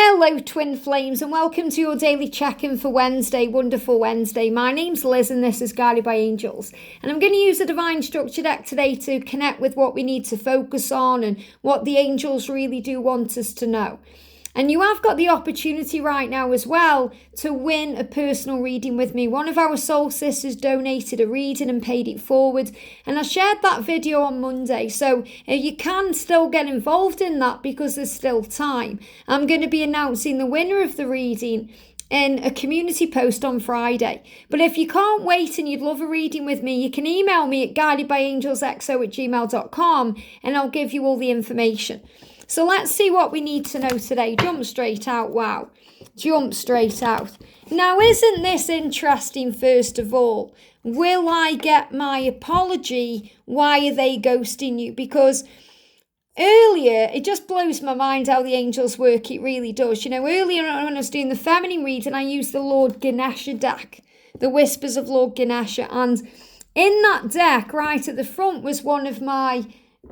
Hello Twin Flames and welcome to your daily check-in for Wednesday, Wonderful Wednesday. My name's Liz and this is Guided by Angels. And I'm going to use the Divine Structure deck today to connect with what we need to focus on and what the angels really do want us to know. And you have got the opportunity right now as well to win a personal reading with me. One of our soul sisters donated a reading and paid it forward. And I shared that video on Monday. So you can still get involved in that because there's still time. I'm going to be announcing the winner of the reading in a community post on Friday. But if you can't wait and you'd love a reading with me, you can email me at guidedbyangelsxo@gmail.com and I'll give you all the information. So let's see what we need to know today. Jump straight out. Wow. Jump straight out. Now, isn't this interesting, first of all? Will I get my apology? Why are they ghosting you? Because earlier, it just blows my mind how the angels work. It really does. You know, earlier when I was doing the feminine reading, I used the Lord Ganesha deck, the Whispers of Lord Ganesha. And in that deck, right at the front, was one of my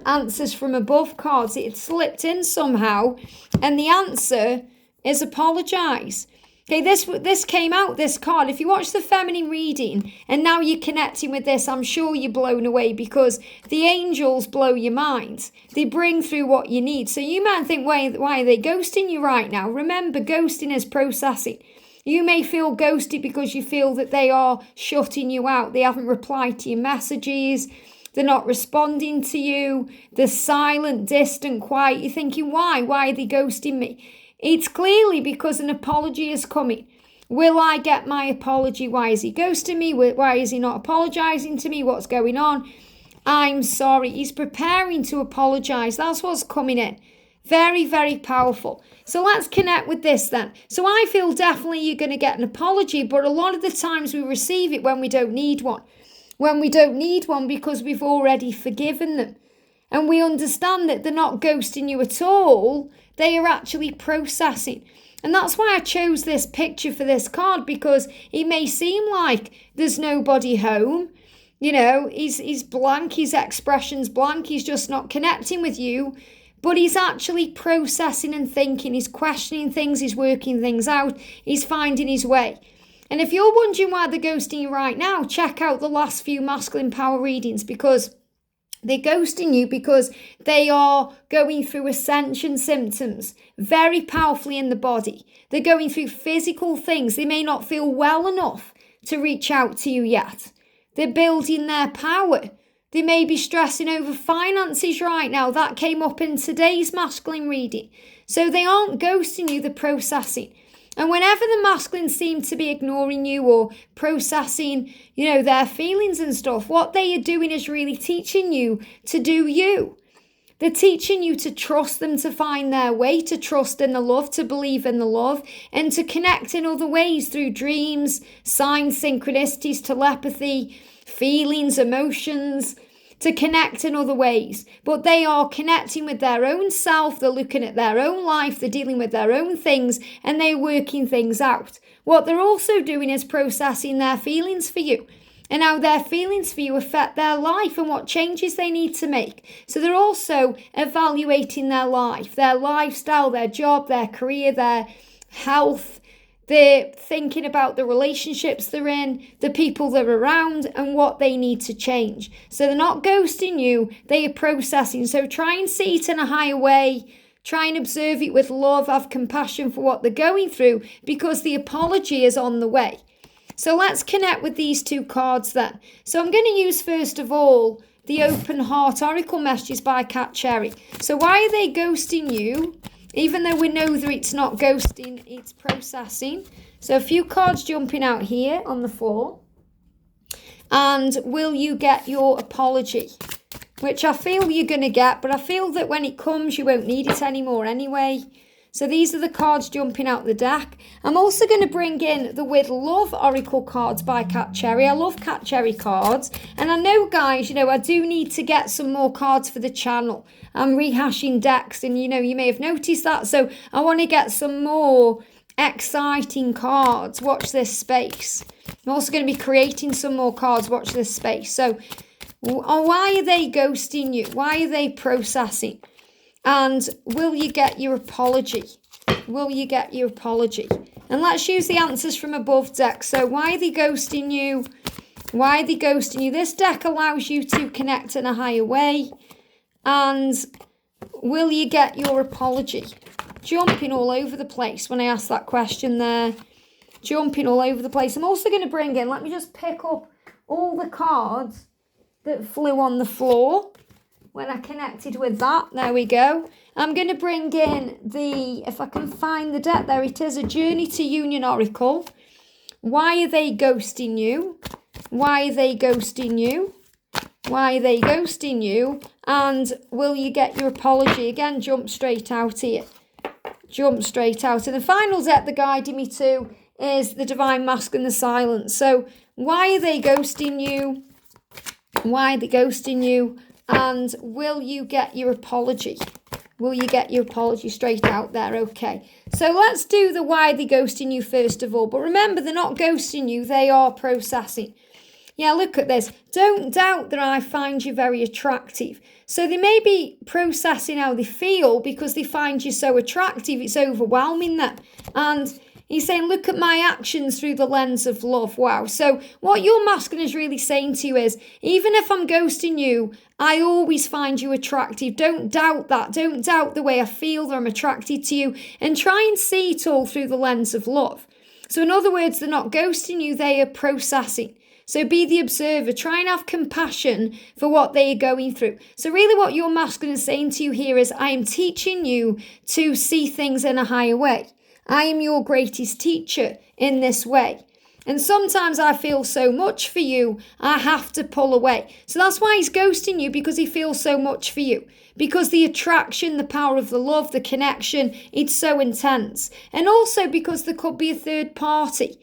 answers from above cards. It had slipped in somehow, and the answer is apologize. Okay, this came out, this card. If you watch the feminine reading and now you're connecting with this, I'm sure you're blown away because the angels blow your mind. They bring through what you need. So you might think, why are they ghosting you right now? Remember, ghosting is processing. You may feel ghosted because you feel that they are shutting you out. They haven't replied to your messages. They're not responding to you. They're silent, distant, quiet. You're thinking, why? Why are they ghosting me? It's clearly because an apology is coming. Will I get my apology? Why is he ghosting me? Why is he not apologizing to me? What's going on? I'm sorry. He's preparing to apologize. That's what's coming in. Very, very powerful. So let's connect with this then. So I feel definitely you're going to get an apology, but a lot of the times we receive it when we don't need one. When we don't need one because we've already forgiven them. And we understand that they're not ghosting you at all. They are actually processing. And that's why I chose this picture for this card, because it may seem like there's nobody home. You know, he's blank, his expression's blank, he's just not connecting with you. But he's actually processing and thinking, he's questioning things, he's working things out, he's finding his way. And if you're wondering why they're ghosting you right now, check out the last few masculine power readings, because they're ghosting you because they are going through ascension symptoms very powerfully in the body. They're going through physical things. They may not feel well enough to reach out to you yet. They're building their power. They may be stressing over finances right now. That came up in today's masculine reading. So they aren't ghosting you, they're processing. And whenever the masculines seem to be ignoring you or processing, their feelings and stuff, what they are doing is really teaching you to do you. They're teaching you to trust them, to find their way, to trust in the love, to believe in the love, and to connect in other ways through dreams, signs, synchronicities, telepathy, feelings, emotions, to connect in other ways. But they are connecting with their own self, they're looking at their own life, they're dealing with their own things, and they're working things out. What they're also doing is processing their feelings for you, and how their feelings for you affect their life and what changes they need to make. So they're also evaluating their life, their lifestyle, their job, their career, their health. They're thinking about the relationships they're in, the people they're around, and what they need to change. So they're not ghosting you, they are processing. So try and see it in a higher way. Try and observe it with love, have compassion for what they're going through, because the apology is on the way. So let's connect with these two cards then. So I'm going to use, first of all, the Open Heart Oracle messages by Cat Cherry. So why are they ghosting you? Even though we know that it's not ghosting, it's processing. So a few cards jumping out here on the floor. And will you get your apology? Which I feel you're going to get, but I feel that when it comes, you won't need it anymore anyway. So these are the cards jumping out the deck. I'm also going to bring in the With Love Oracle cards by Cat Cherry. I love Cat Cherry cards. And I know, guys, I do need to get some more cards for the channel. I'm rehashing decks and, you may have noticed that. So I want to get some more exciting cards. Watch this space. I'm also going to be creating some more cards. Watch this space. So why are they ghosting you? Why are they processing? And will you get your apology? will you get your apology? And let's use the answers from above deck. So why are they ghosting you? Why are they ghosting you? This deck allows you to connect in a higher way. And will you get your apology? Jumping all over the place when I ask that question there. Jumping all over the place. I'm also going to bring in, let me just pick up all the cards that flew on the floor when I connected with that. There we go. I'm going to bring in the, if I can find the deck, there it is, a Journey to Union Oracle. Why are they ghosting you? Why are they ghosting you? Why are they ghosting you? And will you get your apology? Again, jump straight out here. Jump straight out. And the final deck they're guiding me to is the Divine Masculine, the Silence. So why are they ghosting you? Why are they ghosting you? And will you get your apology? Will you get your apology straight out there? Okay. So let's do the why they're ghosting you first of all. But remember, they're not ghosting you. They are processing. Yeah, look at this. Don't doubt that I find you very attractive. So they may be processing how they feel because they find you so attractive. It's overwhelming them. And he's saying, look at my actions through the lens of love. Wow. So what your masculine is really saying to you is, even if I'm ghosting you, I always find you attractive. Don't doubt that. Don't doubt the way I feel that I'm attracted to you. And try and see it all through the lens of love. So in other words, they're not ghosting you. They are processing. So be the observer. Try and have compassion for what they are going through. So really what your masculine is saying to you here is, I am teaching you to see things in a higher way. I am your greatest teacher in this way. And sometimes I feel so much for you, I have to pull away. So that's why he's ghosting you, because he feels so much for you. Because the attraction, the power of the love, the connection, it's so intense. And also because there could be a third party,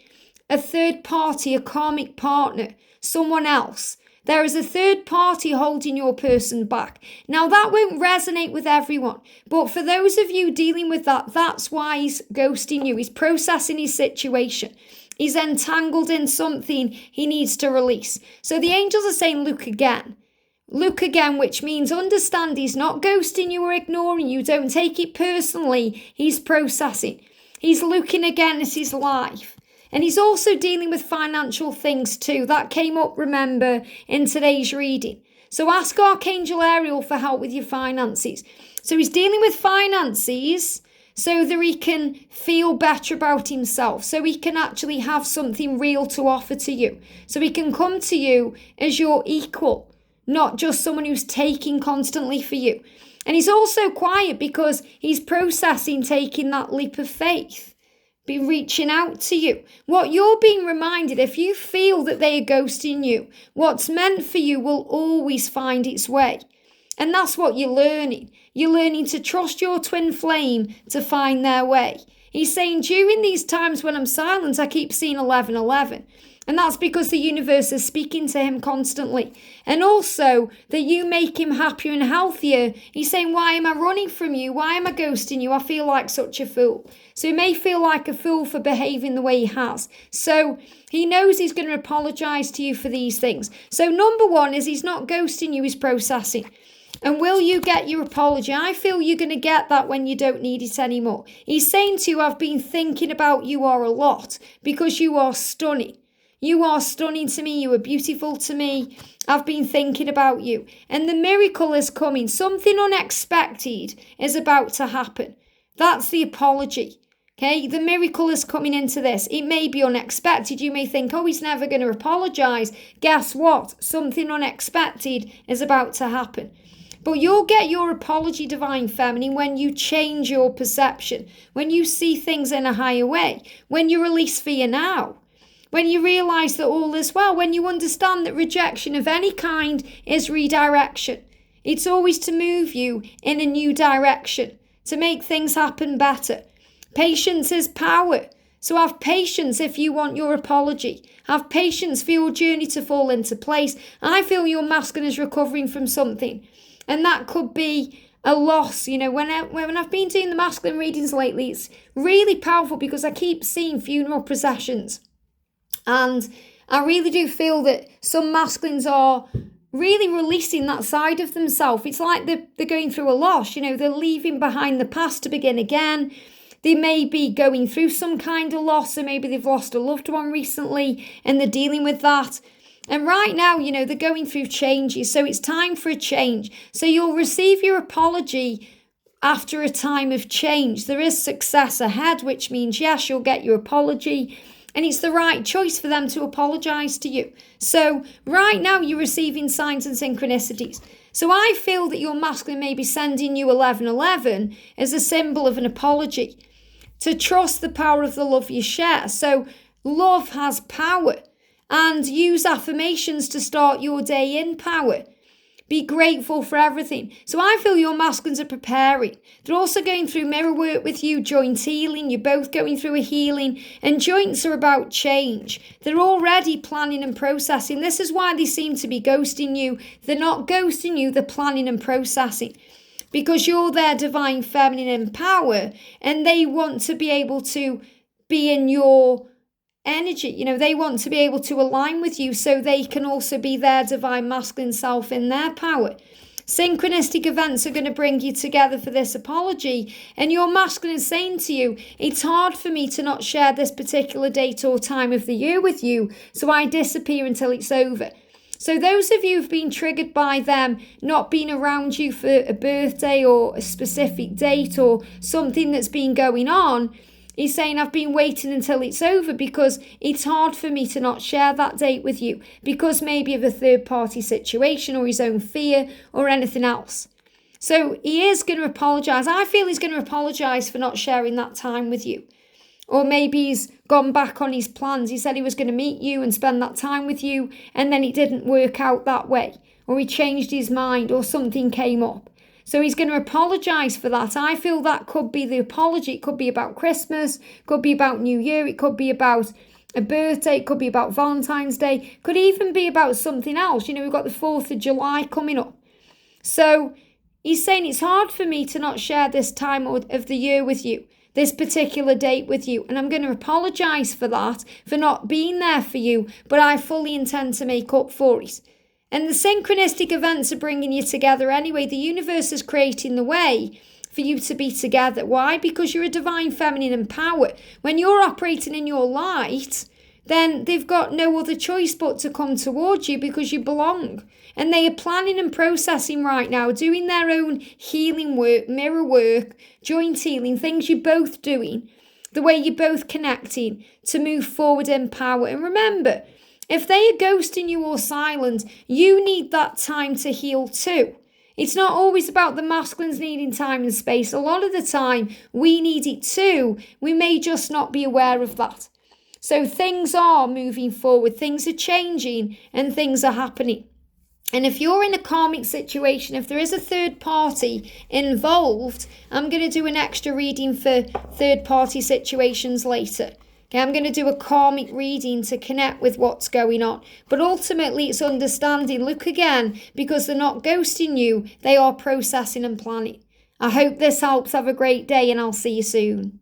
a karmic partner, someone else. There is a third party holding your person back. Now, that won't resonate with everyone. But for those of you dealing with that, that's why he's ghosting you. He's processing his situation. He's entangled in something he needs to release. So the angels are saying, look again. Look again, which means understand he's not ghosting you or ignoring you. Don't take it personally. He's processing. He's looking again at his life. And he's also dealing with financial things too. That came up, remember, in today's reading. So ask Archangel Ariel for help with your finances. So he's dealing with finances so that he can feel better about himself. So he can actually have something real to offer to you. So he can come to you as your equal, not just someone who's taking constantly for you. And he's also quiet because he's processing taking that leap of faith. Be reaching out to you. What you're being reminded, if you feel that they are ghosting you, what's meant for you will always find its way. And that's what you're learning. You're learning to trust your twin flame to find their way. He's saying during these times when I'm silent, I keep seeing 1111. And that's because the universe is speaking to him constantly. And also that you make him happier and healthier. He's saying, why am I running from you? Why am I ghosting you? I feel like such a fool. So he may feel like a fool for behaving the way he has. So he knows he's going to apologize to you for these things. So number one is he's not ghosting you, he's processing. And will you get your apology? I feel you're going to get that when you don't need it anymore. He's saying to you, I've been thinking about you a lot because you are stunning. You are stunning to me. You are beautiful to me. I've been thinking about you. And the miracle is coming. Something unexpected is about to happen. That's the apology. Okay, the miracle is coming into this. It may be unexpected. You may think, oh, he's never going to apologize. Guess what? Something unexpected is about to happen. But you'll get your apology, Divine Feminine, when you change your perception, when you see things in a higher way, when you release fear now. When you realise that all is well, when you understand that rejection of any kind is redirection. It's always to move you in a new direction, to make things happen better. Patience is power. So have patience if you want your apology. Have patience for your journey to fall into place. I feel your masculine is recovering from something. And that could be a loss. You know, when I've been doing the masculine readings lately, it's really powerful because I keep seeing funeral processions. And I really do feel that some masculines are really releasing that side of themselves. It's like they're going through a loss, you know, they're leaving behind the past to begin again. They may be going through some kind of loss, or maybe they've lost a loved one recently and they're dealing with that. And right now, they're going through changes, so it's time for a change. So you'll receive your apology after a time of change. There is success ahead, which means, yes, you'll get your apology, and it's the right choice for them to apologize to you. So right now, you're receiving signs and synchronicities. So I feel that your masculine may be sending you 1111 as a symbol of an apology, to trust the power of the love you share. So love has power. And use affirmations to start your day in power. Be grateful for everything. So I feel your masculines are preparing. They're also going through mirror work with you, joint healing. You're both going through a healing. And joints are about change. They're already planning and processing. This is why they seem to be ghosting you. They're not ghosting you, they're planning and processing. Because you're their divine feminine in power. And they want to be able to be in your energy. They want to be able to align with you so they can also be their divine masculine self in their power. Synchronistic events are going to bring you together for this apology, and your masculine is saying to you, it's hard for me to not share this particular date or time of the year with you, so I disappear until it's over. So those of you who've been triggered by them not being around you for a birthday or a specific date or something that's been going on, he's saying, I've been waiting until it's over because it's hard for me to not share that date with you because maybe of a third-party situation or his own fear or anything else. So he is going to apologise. I feel he's going to apologise for not sharing that time with you. Or maybe he's gone back on his plans. He said he was going to meet you and spend that time with you, and then it didn't work out that way. Or he changed his mind, or something came up. So he's going to apologise for that. I feel that could be the apology. It could be about Christmas, could be about New Year, it could be about a birthday, it could be about Valentine's Day, could even be about something else. We've got the 4th of July coming up. So he's saying it's hard for me to not share this time of the year with you, this particular date with you. And I'm going to apologise for that, for not being there for you, but I fully intend to make up for it. And the synchronistic events are bringing you together anyway. The universe is creating the way for you to be together. Why? Because you're a divine feminine in power. When you're operating in your light, then they've got no other choice but to come towards you because you belong. And they are planning and processing right now, doing their own healing work, mirror work, joint healing, things you're both doing, the way you're both connecting to move forward in power. And remember, if they are ghosting you or silent, you need that time to heal too. It's not always about the masculines needing time and space. A lot of the time, we need it too. We may just not be aware of that. So things are moving forward, things are changing, and things are happening. And if you're in a karmic situation, if there is a third party involved, I'm going to do an extra reading for third party situations later. Okay, I'm going to do a karmic reading to connect with what's going on. But ultimately, it's understanding. Look again, because they're not ghosting you. They are processing and planning. I hope this helps. Have a great day, and I'll see you soon.